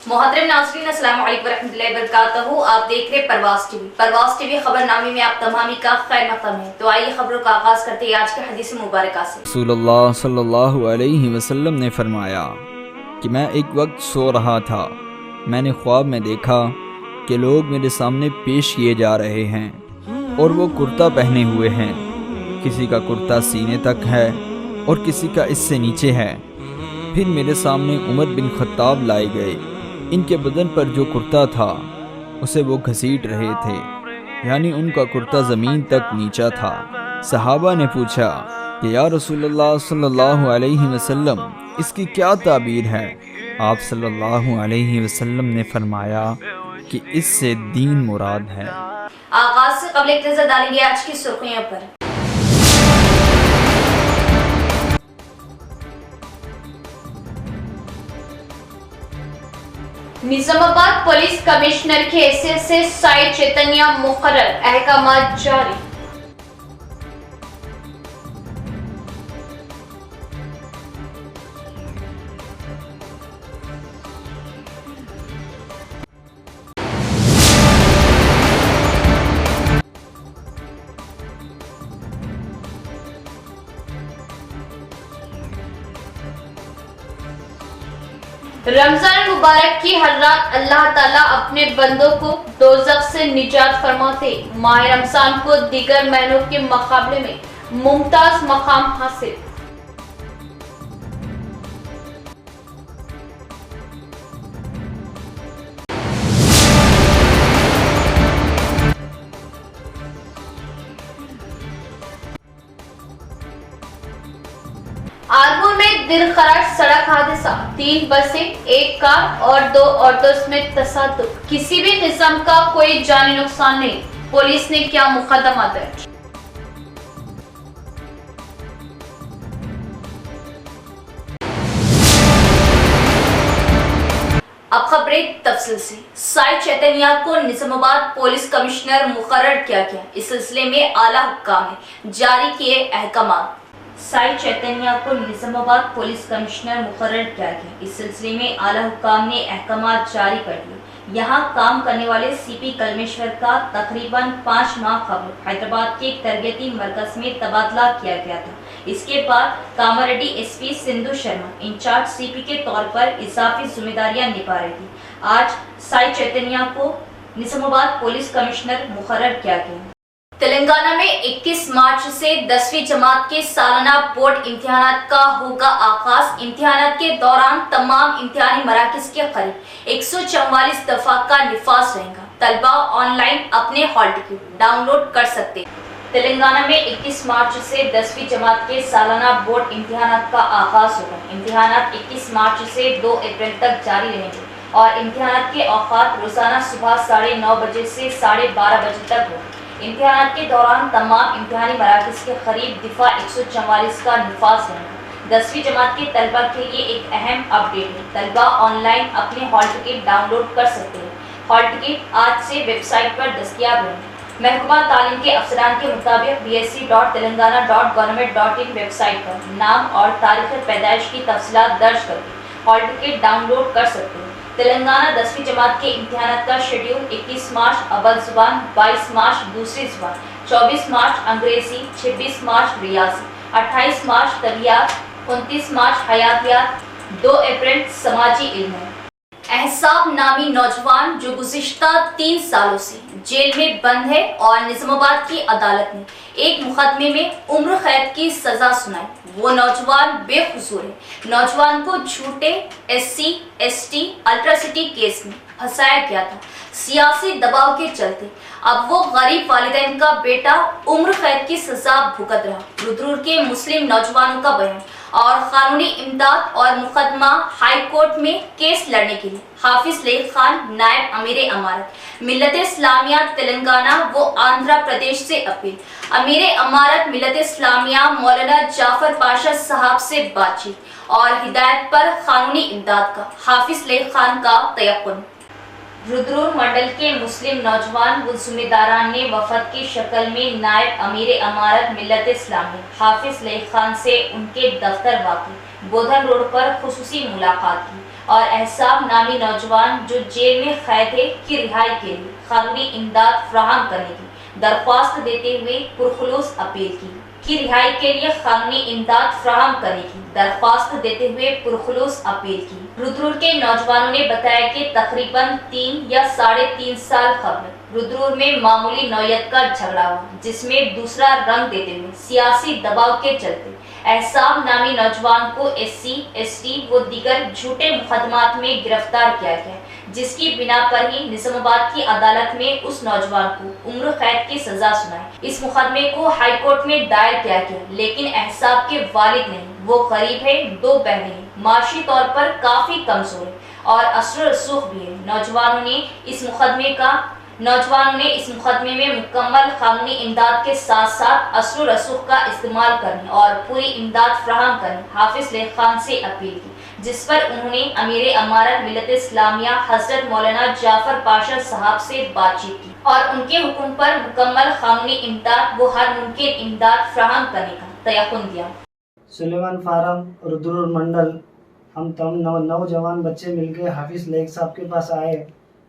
محترم ناظرین السلام علیکم ورحمۃ اللہ وبرکاتہ. آپ دیکھ رہے پرواز ٹی وی خبر نامے میں آپ تمامی کا خیر مقدم ہے. تو آئیے خبروں کا آغاز کرتے ہیں آج کے حدیث مبارکہ سے. رسول اللہ صلی اللہ علیہ وسلم نے فرمایا کہ میں ایک وقت سو رہا تھا. میں نے خواب میں دیکھا کہ لوگ میرے سامنے پیش کیے جا رہے ہیں اور وہ کرتا پہنے ہوئے ہیں. کسی کا کرتا سینے تک ہے اور کسی کا اس سے نیچے ہے. پھر میرے سامنے عمر بن خطاب لائے گئے. ان کے بدن پر جو کرتا تھا اسے وہ گھسیٹ رہے تھے، یعنی ان کا کرتا زمین تک نیچا تھا. صحابہ نے پوچھا کہ یا رسول اللہ صلی اللہ علیہ وسلم اس کی کیا تعبیر ہے؟ آپ صلی اللہ علیہ وسلم نے فرمایا کہ اس سے دین مراد ہے. آغاز سے قبل ایک نظر ڈالیں گے آج کی سرخیوں پر. نظام آباد پولیس کمشنر کی حیثیت سے سائی چیتنیا مقرر، احکامات جاری. رمضان مبارک کی ہر رات اللہ تعالیٰ اپنے بندوں کو دوزخ سے نجات فرماتے. ماہ رمضان کو دیگر مہینوں کے مقابلے میں ممتاز مقام حاصل. آرمور میں دل خراش سڑک حادثہ، 3 بسیں، 1 کار اور 2 آٹوز میں تصادم. کسی بھی قسم کا کوئی جانی نقصان نہیں. پولیس نے کیا مقدمہ درج. اب خبریں تفصیل سے. سائی چیتنیا کو نظام آباد پولیس کمشنر مقرر کیا گیا. اس سلسلے میں اعلیٰ حکام نے جاری کیے احکامات. سائی چیتنیا کو نظام آباد پولیس کمشنر مقرر کیا گیا. اس سلسلے میں اعلیٰ حکام نے احکامات جاری کر دیے. یہاں کام کرنے والے سی پی کلمیشور کا تقریباً 5 ماہ قبل حیدرآباد کے ایک تربیتی مرکز میں تبادلہ کیا گیا تھا. اس کے بعد Kamareddy S P Sindhu Sharma incharge C P کے طور پر اضافی ذمہ داریاں نبھا رہی تھی. آج سائی چیتنیا کو نظام آباد پولیس کمشنر مقرر کیا گیا. تلنگانہ میں 21 مارچ سے 10ویں جماعت کے سالانہ بورڈ امتحانات کا ہوگا آغاز. امتحانات کے دوران تمام امتحانی مراکز کے قریب 144 دفعہ کا نفاذ رہے گا. طلبہ آن لائن اپنے ہال ٹکٹ ڈاؤن لوڈ کر سکتے. تلنگانہ میں 21 مارچ سے 10ویں جماعت کے سالانہ بورڈ امتحانات کا آغاز ہوگا. امتحانات 21 مارچ سے 2 اپریل تک جاری رہیں گے اور امتحانات کے اوقات روزانہ صبح 9:30 بجے سے 12:30 بجے تک ہوں. امتحانات کے دوران تمام امتحانی مراکز کے قریب دفعہ 144 کا نفاذ رہے گا. 10ویں جماعت کے طلبہ کے لیے ایک اہم اپ ڈیٹ ہے. طلبہ آن لائن اپنے ہال ٹکٹ ڈاؤن لوڈ کر سکتے ہیں. ہال ٹکٹ آج سے ویب سائٹ پر دستیاب رہیں گے. محکمہ تعلیم کے افسران کے مطابق bsc.telangana.government.in ویب سائٹ پر نام اور تاریخ پیدائش کی تفصیلات درج کر کے ہال ٹکٹ ڈاؤن لوڈ کر سکتے ہیں. تلنگانہ 10ویں جماعت کے امتحانات کا شیڈیول 21 مارچ اول زبان، 22 مارچ دوسری زبان، 24 مارچ انگریزی، 26 مارچ ریاضی، 28 مارچ طبیعیات، 29 مارچ حیاتیات، 2 اپریل سماجی علم ہے. احساب نامی نوجوان جو گزشتہ 3 سالوں سے جیل میں بند ہے اور نظام آباد کی عدالت نے ایک مقدمے میں عمر قید کی سزا سنائی. وہ نوجوان بے قصور ہے. نوجوان کو جھوٹے SC/ST الٹراسٹی کیس میں پھنسایا گیا تھا. سیاسی دباؤ کے چلتے اب وہ غریب والدین کا بیٹا عمر قید کی سزا بھگت رہا. رودرور کے مسلم نوجوانوں کا بیان اور قانونی امداد اور مقدمہ ہائی کورٹ میں کیس لڑنے کے لیے حافظ لیق خان نائب امیر امارت ملت اسلامیہ تلنگانہ و آندھرا پردیش سے اپیل. امیر امارت ملت اسلامیہ مولانا جعفر پاشا صاحب سے بات چیت اور ہدایت پر قانونی امداد کا حافظ لیق خان کا تیقن. رودرور منڈل کے مسلم نوجوان و ذمہ داران نے وفد کی شکل میں نائب امیر امارت ملت اسلامی حافظ لیق خان سے ان کے دفتر واقع بودھن روڈ پر خصوصی ملاقات کی اور احساب نامی نوجوان جو جیل میں قید ہے کی رہائی کے لیے قانونی امداد فراہم کرنے کی درخواست دیتے ہوئے پرخلوص اپیل کی رہائی کے لیے قانونی امداد فراہم کرنے کی درخواست دیتے ہوئے پرخلوص اپیل کی۔ رودرور کے نوجوانوں نے بتایا کہ تقریباً 3 یا 3.5 سال قبل رودرور میں معمولی نوعیت کا جھگڑا ہوا، جس میں دوسرا رنگ دیتے ہوئے سیاسی دباؤ کے چلتے احساب نامی نوجوان کو SC, ST و دیگر جھوٹے مقدمات میں گرفتار کیا گیا، جس کی بنا پر ہی نظام آباد کی عدالت میں اس نوجوان کو عمر قید کی سزا سنائی۔ اس مقدمے کو ہائی کورٹ میں دائر کیا گیا، لیکن احساب کے والد نہیں، وہ غریب ہے، 2 بہنیں ہیں، معاشی طور پر کافی کمزور ہے اور اثر و رسوخ بھی ہے۔ نوجوانوں نے اس مقدمے میں مکمل قانونی امداد کے ساتھ ساتھ اثر و رسوخ کا استعمال کرنے اور پوری امداد فراہم کرنے حافظ لیگ خان سے اپیل کی، جس پر انہوں نے امیر امارت ملت اسلامیہ حضرت مولانا جعفر پاشا صاحب سے بات چیت کی اور ان کے حکم پر مکمل قانونی امداد و ہر ممکن امداد فراہم کرنے کا تیقن دیا۔ سلیمان فارم رودرور منڈل ہم نوجوان بچے مل کے حافظ لیگ صاحب کے پاس آئے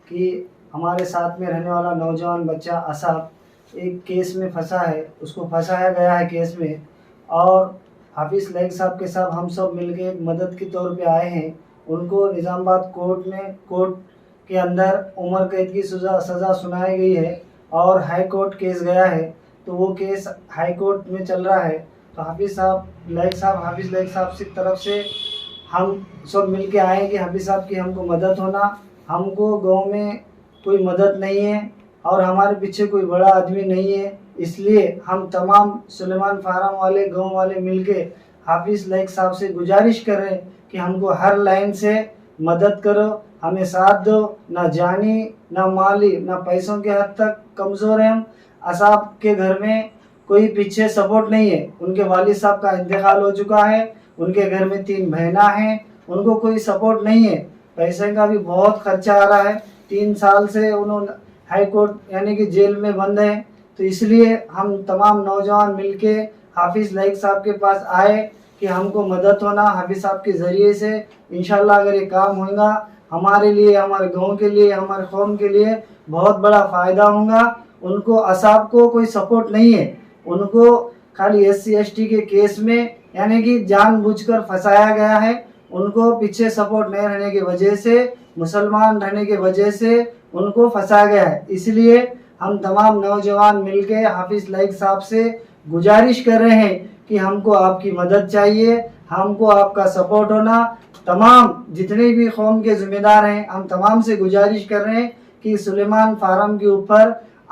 کہ ہمارے ساتھ میں رہنے والا نوجوان بچہ اصحاب ایک کیس میں پھنسا ہے، اس کو پھنسایا گیا ہے کیس میں، اور حافظ لیگ صاحب کے ساتھ ہم سب مل کے مدد کے طور پہ آئے ہیں۔ ان کو نظام آباد کورٹ کے اندر عمر قید کی سزا سنائی گئی ہے اور ہائی کورٹ کیس گیا ہے، تو وہ کیس ہائی کورٹ میں چل رہا ہے۔ تو حافظ لیگ صاحب کی طرف سے ہم سب مل کے آئے کہ حافظ صاحب کی ہم کو مدد ہونا، ہم کو گاؤں میں کوئی مدد نہیں ہے اور ہمارے پیچھے کوئی بڑا آدمی نہیں ہے، اس لیے ہم تمام سلیمان فارم والے گاؤں والے مل کے حافظ لیگ صاحب سے گزارش کر رہے ہیں کہ ہم کو ہر لائن سے مدد کرو، ہمیں ساتھ دو، نہ جانی نہ مالی نہ پیسوں کے حد تک کمزور ہیں ہم۔ اصحاب کے گھر میں کوئی پیچھے سپورٹ نہیں ہے، ان کے والد صاحب کا انتقال ہو چکا ہے، ان کے گھر میں 3 بہنیں ہیں، ان کو کوئی سپورٹ نہیں ہے، پیسے کا بھی بہت خرچہ آ رہا ہے، 3 سال سے انہوں ہائی کورٹ یعنی کہ جیل میں بند ہیں۔ تو اس لیے ہم تمام نوجوان مل کے حافظ لیگ صاحب کے پاس آئے کہ ہم کو مدد ہونا، حافظ صاحب کے ذریعے سے انشاءاللہ اگر یہ کام ہوگا ہمارے لیے، ہمارے گاؤں کے لیے، ہمارے قوم کے لیے بہت بڑا فائدہ ہوگا۔ ان کو اصحاب کو کوئی سپورٹ نہیں ہے، ان کو خالی SC ST کے کیس میں یعنی کہ جان بوجھ کر پھنسایا گیا ہے، ان کو پیچھے سپورٹ نہیں رہنے کی وجہ سے، مسلمان رہنے کی وجہ سے ان کو پھنسایا گیا ہے۔ اس لیے ہم تمام نوجوان مل کے حافظ لیگ صاحب سے گزارش کر رہے ہیں کہ ہم کو آپ کی مدد چاہیے، ہم کو آپ کا سپورٹ ہونا، تمام جتنے بھی قوم کے ذمہ دار ہیں ہم تمام سے گزارش کر رہے ہیں کہ سلیمان فارم کے اوپر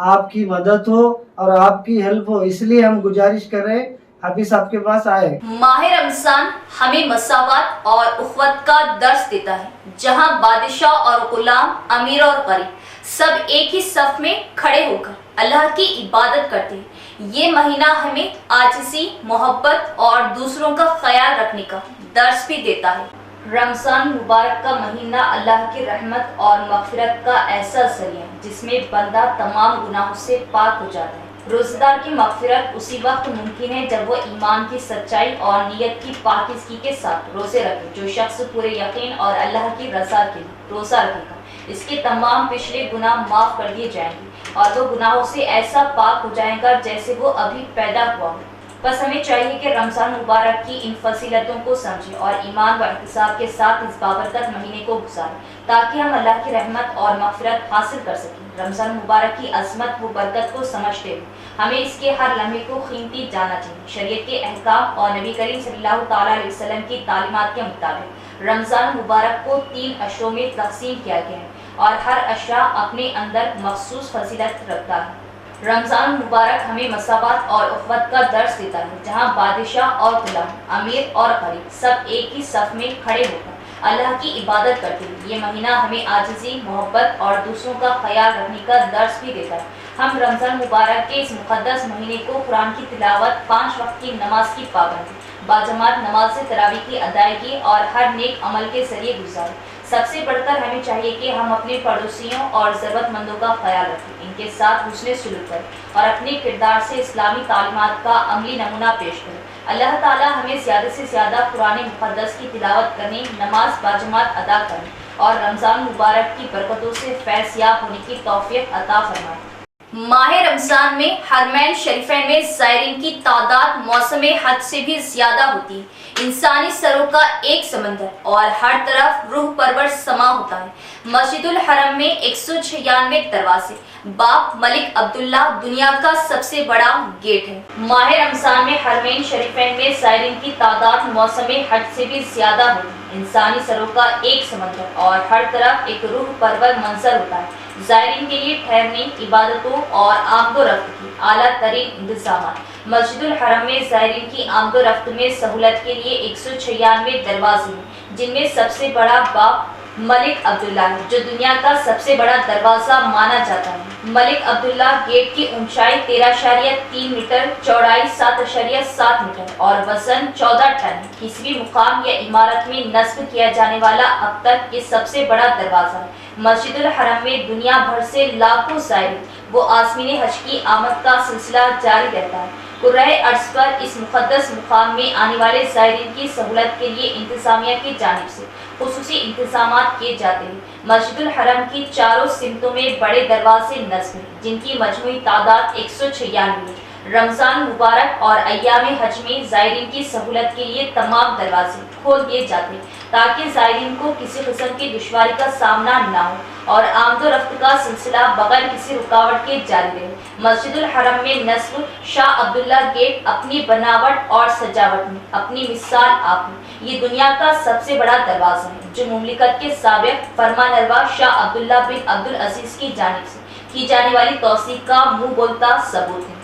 آپ کی مدد ہو اور آپ کی ہیلپ ہو، اس لیے ہم گزارش کر رہے ہیں، حافظ صاحب کے پاس آئے۔ ماہ رمضان ہمیں مساوات اور اخوت کا درس دیتا ہے، جہاں بادشاہ اور غلام، امیر اور غریب سب ایک ہی صف میں کھڑے ہو کر اللہ کی عبادت کرتے ہیں۔ یہ مہینہ ہمیں عاجزی، محبت اور دوسروں کا خیال رکھنے کا درس بھی دیتا ہے۔ رمضان مبارک کا مہینہ اللہ کی رحمت اور مغفرت کا ایسا ذریعہ ہے جس میں بندہ تمام گناہوں سے پاک ہو جاتا ہے۔ روزہ دار کی مغفرت اسی وقت ممکن ہے جب وہ ایمان کی سچائی اور نیت کی پاکیزگی کے ساتھ روزے رکھے۔ جو شخص پورے یقین اور اللہ کی رضا کے لیے روزہ رکھے گا، اس کے تمام پچھلے گناہ معاف کر دیے جائیں گے اور وہ گناہوں سے ایسا پاک ہو جائے گا جیسے وہ ابھی پیدا ہوا ہو۔ بس ہمیں چاہیے کہ رمضان مبارک کی ان فضیلتوں کو سمجھیں اور ایمان و احتساب کے ساتھ اس بابرکت مہینے کو گزاریں تاکہ ہم اللہ کی رحمت اور مغفرت حاصل کر سکیں۔ رمضان مبارک کی عظمت و برکت کو سمجھتے ہوئے ہمیں اس کے ہر لمحے کو قیمتی جاننا چاہیے۔ شریعت کے احکام اور نبی کریم صلی اللہ تعالیٰ علیہ وسلم کی تعلیمات کے مطابق رمضان مبارک کو 3 اشروں میں تقسیم کیا گیا ہے اور ہر اشرا اپنے اندر مخصوص فضیلت رکھتا ہے۔ رمضان مبارک ہمیں مساوات اور اخوت کا درس دیتا ہے، جہاں بادشاہ اور غلام، امیر اور غریب سب ایک ہی صف میں کھڑے ہو کر اللہ کی عبادت کرتے ہیں۔ یہ مہینہ ہمیں عاجزی، محبت اور دوسروں کا خیال رکھنے کا درس بھی دیتا ہے۔ ہم رمضان مبارک کے اس مقدس مہینے کو قرآن کی تلاوت، 5 وقت کی نماز کی پابندی، باجماعت نماز تراویح کی ادائیگی اور ہر نیک عمل کے ذریعے گزاریں۔ سب سے بڑھ کر ہمیں چاہیے کہ ہم اپنے پڑوسیوں اور ضرورت مندوں کا خیال رکھیں، ان کے ساتھ حسن سلوک کریں اور اپنے کردار سے اسلامی تعلیمات کا عملی نمونہ پیش کریں۔ اللہ تعالیٰ ہمیں زیادہ سے زیادہ قرآن مقدس کی تلاوت کرنے، نماز باجماعت ادا کرنے اور رمضان مبارک کی برکتوں سے فیض یاب ہونے کی توفیق عطا فرمائے۔ ماہ رمضان میں حرمین شریفین میں زائرین کی تعداد موسم حج سے بھی زیادہ ہوتی ہے۔ انسانی سروں کا ایک سمندر اور ہر طرف روح پرور سما ہوتا ہے۔ مسجد الحرم میں 196 دروازے، باب ملک عبداللہ دنیا کا سب سے بڑا گیٹ ہے۔ ماہ رمضان میں حرمین شریفین میں زائرین کی تعداد موسم حج سے بھی زیادہ ہوتی ہے۔ انسانی سروں کا ایک سمندر اور ہر طرف ایک روح پرور منظر ہوتا ہے۔ زائرین کے لیے ٹھہرنے، عبادتوں اور آمد و رفت کی اعلیٰ ترین انتظامات۔ مسجد الحرم میں زائرین کی آمد و رفت میں سہولت کے لیے 196 دروازے ہیں، جن میں سب سے بڑا باب ملک عبداللہ ہے، جو دنیا کا سب سے بڑا دروازہ مانا جاتا ہے۔ ملک عبداللہ گیٹ کی اونچائی 13.3 میٹر، چوڑائی 7.7 میٹر اور وزن 14 ٹن ہے۔ کسی بھی مقام یا عمارت میں نصب کیا جانے والا اب تک یہ سب سے بڑا دروازہ ہے۔ مسجد الحرم میں دنیا بھر سے لاکھوں زائرین وہ آزمین حج کی آمد کا سلسلہ جاری رہتا ہے۔ قرہ ارض پر اس مقدس مقام میں آنے والے زائرین کی سہولت کے لیے انتظامیہ کی جانب سے خصوصی انتظامات کیے جاتے ہیں۔ مسجد الحرم کی چاروں سمتوں میں بڑے دروازے نصب ہیں، جن کی مجموعی تعداد 196 ہے۔ رمضان مبارک اور ایام حج میں زائرین کی سہولت کے لیے تمام دروازے کھول دیے جاتے ہیں تاکہ زائرین کو کسی قسم کی دشواری کا سامنا نہ ہو اور آمد و رفت کا سلسلہ بغیر کسی رکاوٹ کے جاری رہے۔ مسجد الحرم میں نصب شاہ عبداللہ گیٹ اپنی بناوٹ اور سجاوٹ میں اپنی مثال آپ ہے۔ یہ دنیا کا سب سے بڑا دروازہ ہے جو مملکت کے سابق فرمانروا شاہ عبداللہ بن عبدالعزیز کی جانب سے کی جانے والی توسیع کا منہ بولتا ثبوت ہے۔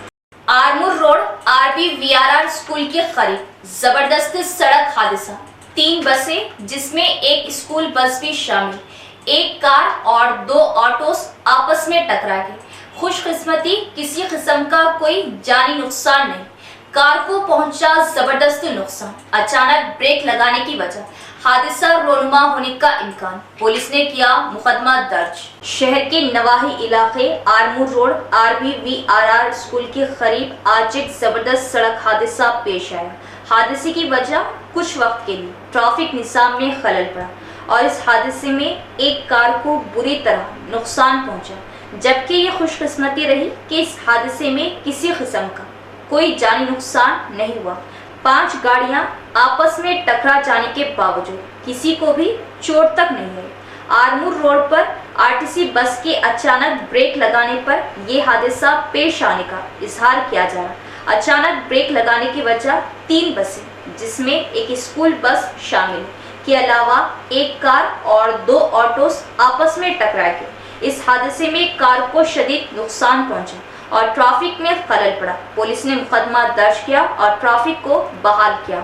آرمور روڈ RPVRR اسکول کے قریب زبردست سڑک حادثہ، 3 بسیں جس میں ایک اسکول بس بھی شامل، ایک کار اور 2 آٹوز آپس میں ٹکرا گئے۔ خوش قسمتی کسی قسم کا کوئی جانی نقصان نہیں، کار کو پہنچا زبردست نقصان، اچانک بریک لگانے کی وجہ حادثہ رونما ہونے کا امکان، پولیس نے کیا مقدمہ درج۔ شہر کے نواحی علاقے آرمور روڈ RPVRR اسکول کے قریب آج ایک زبردست سڑک حادثہ پیش آیا۔ حادثے کی وجہ کچھ وقت کے لیے ٹریفک نظام میں خلل پڑا اور اس حادثے میں ایک کار کو بری طرح نقصان پہنچا، جبکہ یہ خوش قسمتی رہی کہ اس حادثے میں کسی قسم کا کوئی جانی نقصان نہیں ہوا۔ 5 گاڑیاں آپس میں ٹکرا جانے کے باوجود کسی کو بھی چوٹ تک نہیں ہوئی۔ آرمور روڈ پر RTC بس کے اچانک بریک لگانے پر یہ حادثہ پیش آنے کا اظہار کیا جا رہا۔ اچانک بریک لگانے کی وجہ 3 بسیں جس میں ایک اسکول بس شامل کے علاوہ ایک کار اور 2 آٹوز آپس میں ٹکرا گئے۔ اس حادثے میں کار کو شدید نقصان پہنچا اور ٹریفک میں خلل پڑا۔ پولیس نے مقدمہ درج کیا اور ٹریفک کو بحال کیا۔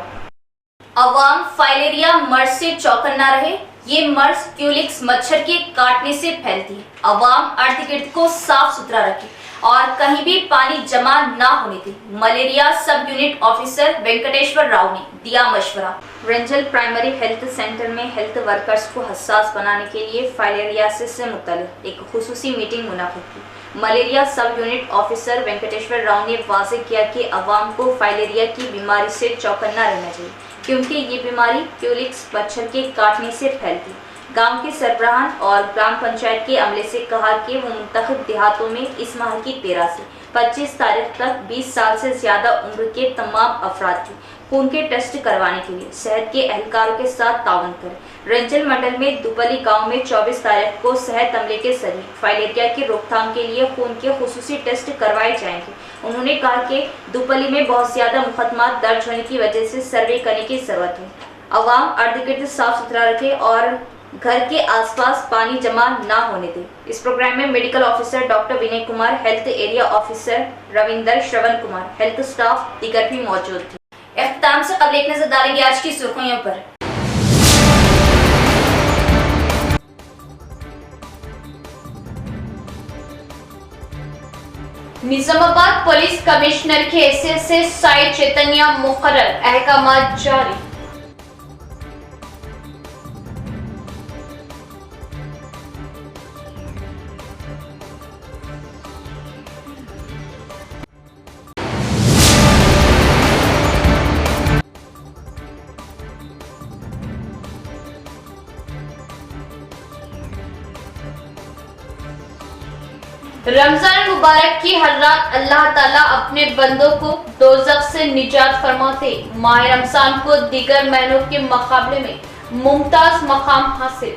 عوام فائلیریا مرض سے چوکنا رہے۔ یہ مرض کیولکس مچھر کے کاٹنے سے پھیلتی ہے۔ عوام ارد گرد کو صاف ستھرا رکھے اور کہیں بھی پانی جمع نہ ہونے دے۔ Malaria sub unit officer Venkateshwar Rao نے دیا مشورہ۔ رنجل پرائمری ہیلتھ سینٹر میں ہیلتھ ورکرز کو حساس بنانے کے لیے فائلیریاسس سے متعلق ایک خصوصی میٹنگ منعقد کی۔ Malaria sub unit officer Venkateshwar Rao نے واضح کیا کہ عوام کو فائلیریا کی بیماری سے چوکنا رہنا چاہیے کیونکہ یہ بیماری کیولکس مچھر کے کاٹنے سے پھیلتی۔ گاؤں کے سربراہان اور گرام پنچایت کے عملے سے کہا کہ وہ منتخب دیہاتوں میں اس ماہ کی 13 سے 25 تاریخ تک 20 سال سے زیادہ عمر کے تمام افراد کی خون کے ٹیسٹ کروانے کے لیے صحت کے اہلکاروں کے ساتھ تعاون کریں۔ رنجل منڈل میں دوپلی گاؤں میں 24 تاریخ کو صحت عملے کے ذریعے فائلیریا کی روک تھام کے لیے خون کے خصوصی ٹیسٹ کروائے جائیں گے۔ انہوں نے کہا کہ دوپلی میں بہت زیادہ مقدمات درج ہونے کی وجہ سے سروے کرنے کی ضرورت ہے۔ عوام ارد گرد صاف ستھرا رکھے اور گھر کے آس پاس پانی جمع نہ ہونے دے۔ اس پروگرام میں medical officer doctor Vinay Kumar, health area officer Ravinder Shravan Kumar, health staff دیگر بھی موجود تھے۔ اختتام سے قبل ایک نظر ڈالیں گے آج کی سرخیوں پر۔ نظام آباد پولیس کمشنر کی حیثیت سے سائی چیتنیا مقرر، احکامات جاری۔ رمضان مبارک کی ہر رات اللہ تعالیٰ اپنے بندوں کو دوزخ سے نجات فرماتے. ماہ رمضان کو دیگر مہینوں کے مقابلے میں ممتاز مقام حاصل.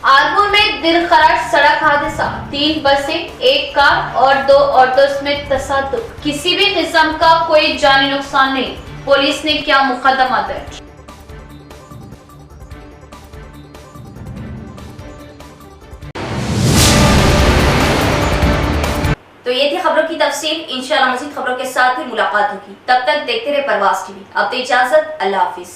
آرمور میں دل خراش سڑک حادثہ. 3 بسیں، 1 کار اور 2 آٹوز میں تصادم. کسی بھی قسم کا کوئی جانی نقصان نہیں. پولیس نے کیا مقدمہ درج. تو یہ تھی خبروں کی تفصیل. انشاءاللہ مزید خبروں کے ساتھ ہی ملاقات ہوگی. تب تک دیکھتے رہے پرواز ٹی وی. اب تو اجازت. اللہ حافظ.